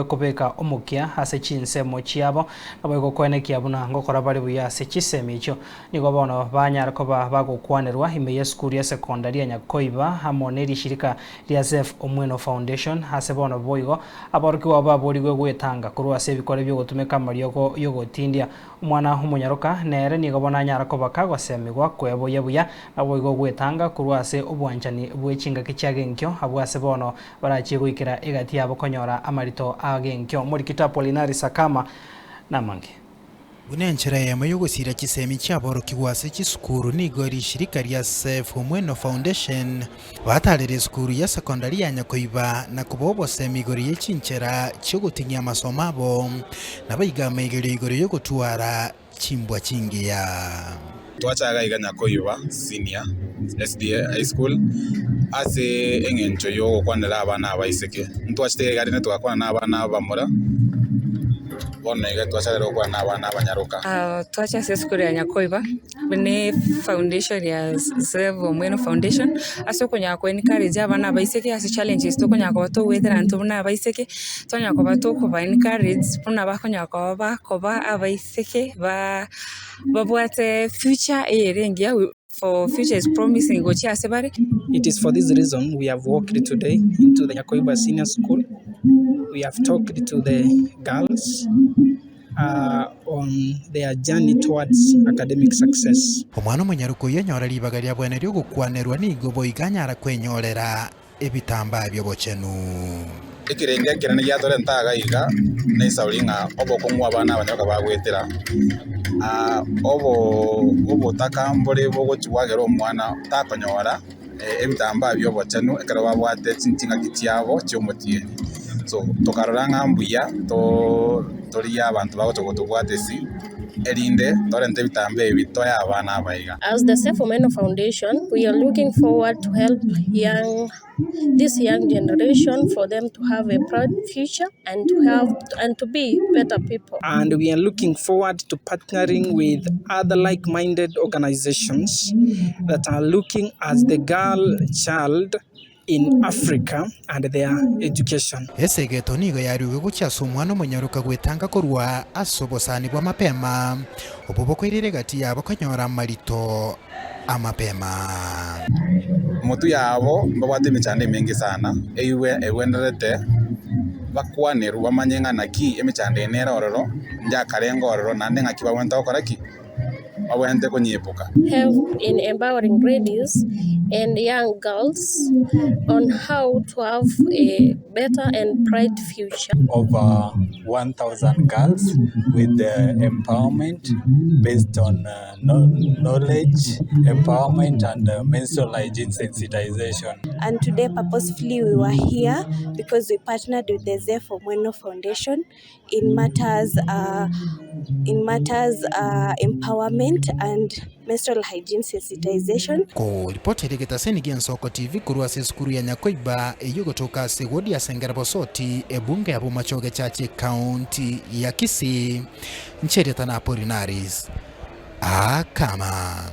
KOBEKA OMOKIA ase CHINSEMI CHIABO nabo BAENEKIE buna ngokora bari buya ase CHINSEMI icho nigo bono banyara koba bagokwanerwa ime ya skuli ya secondary ya Koegwa hamwe n'irishirika rya Zef Omweno Foundation ase bono boigo Abaorokigwa BABORIGWE gwetanga kurwa ase bikore byo gutumeka mariogo yogotindia umwana umunyaruka nere nigo bona nyara koba kagosemigwa kweboya buya aboigo gwetanga kurwa ase obwanjani bwechinga kichagenkyo abo ase bono barachi guikira egati yabo konyora amarito agenkyo muri Polinari Sakama namange Bunenchera yema yogosira CHINSEMI CHIABO ase chisukuru nigo rishirika rya Zef Omweno Foundation batarere skuru ya secondary ya Koegwa na Obosemwa igori yechinchera cyogotinya amasomo abo nabayiga megere igori yo gutwara chimbwa chingiya twachaga iganya Koegwa senior SDA high school ase engencho yo kwanera abana abaiseke ntwachite gari netwakwana n'abana bamura bona iga twacharero kwa n'abana abanyaruka twacha ase school ya Koegwa bene foundation ya Zef Omweno Foundation ase kunyako encourage abana abaiseke ase challenges to kunyako bato wethera ntubuna abaiseke tonyako bato ko ba encourage buna bakonyako bakoba abaiseke babwate future erengia for future is promising gochi asebare. It is for this reason we have walked today into the Koegwa Senior School. We have talked to the girls on their journey towards academic success. Omwana munyaruko yenyora libaga lya bwene ryo gukwanerwa nigo boiganyara kwenyorera ebitamba byo bochenu. Ikirengia kirane ya tore ntaga iga na isaulinga obo kumwa abana abanyaruka bagwetera obo takambole bogo chiwagero omwana takonyora ebitamba byo bochenu ekara babwate chintinga kitiabo cyomotieni so tokaroranga mbuya tori abantu bagotogotobwatesi erinde torente bitambe bitoya abana abaiga. As the Zef Omweno Foundation, we are looking forward to help this young generation for them to have a proud future and to be better people. And we are looking forward to partnering with other like-minded organizations that are looking at the girl child in Africa and their education. Esegeto nigo yariwe guchaso umwana munyaruka gwetanga korwa asobosani bwa mapema oboboko irire gati yabo konyora marito amapema mutu yabo babwate cyane mengi sana ewenderete bakwaneru bamanyenga naki emicande nera ororo nja karengo ororo nande ngaki bawenta okoraki awente konyepuka have in empowering ladies and young girls on how to have a better and bright future. Over 1,000 girls with empowerment based on knowledge, empowerment and menstrual hygiene sensitization. And today purposefully we were here because we partnered with the Zef Omweno Foundation in matters empowerment and menstrual hygiene sensitization. Ko ripoti regeta Senegal Soko TV kurwa se skuru ya Koegwa eyogotoka se wodi ya Sengerabosoti ebunge ya Bomachoge Chache County ya Kisii nchereta na Polinari Sakama.